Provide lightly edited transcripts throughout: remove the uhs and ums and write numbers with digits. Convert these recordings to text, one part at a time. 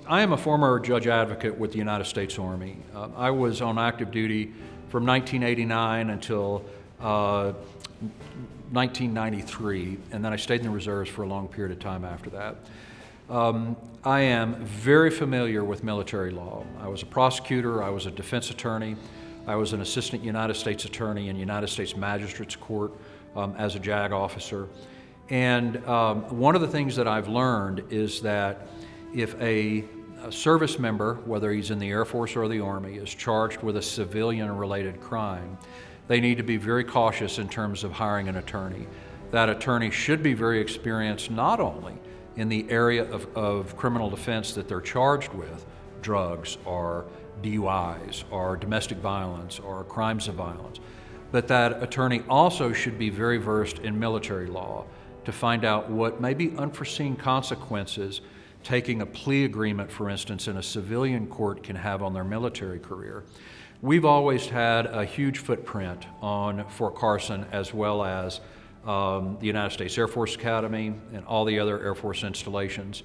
I am a former judge advocate with the United States Army. I was on active duty from 1989 until 1993, and then I stayed in the reserves for a long period of time after that. I am very familiar with military law. I was a prosecutor, I was a defense attorney, I was an assistant United States attorney in United States Magistrates Court as a JAG officer. And one of the things that I've learned is that if a service member, whether he's in the Air Force or the Army, is charged with a civilian-related crime, they need to be very cautious in terms of hiring an attorney. That attorney should be very experienced not only in the area of criminal defense that they're charged with, drugs or DUIs or domestic violence or crimes of violence, but that attorney also should be very versed in military law to find out what may be unforeseen consequences taking a plea agreement, for instance, in a civilian court can have on their military career. We've always had a huge footprint on Fort Carson as well as the United States Air Force Academy and all the other Air Force installations.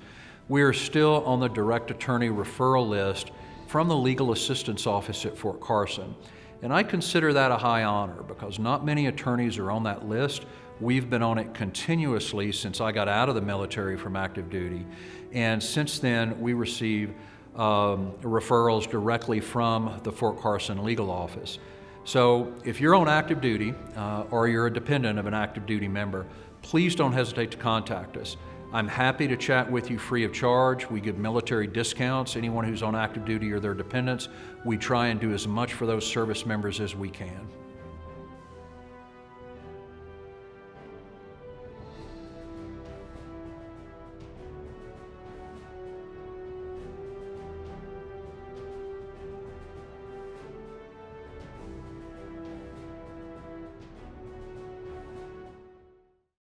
We are still on the direct attorney referral list from the Legal Assistance Office at Fort Carson. And I consider that a high honor because not many attorneys are on that list. We've been on it continuously since I got out of the military from active duty. And since then, we receive referrals directly from the Fort Carson legal office. So if you're on active duty or you're a dependent of an active duty member, please don't hesitate to contact us. I'm happy to chat with you free of charge. We give military discounts. Anyone who's on active duty or their dependents, we try and do as much for those service members as we can.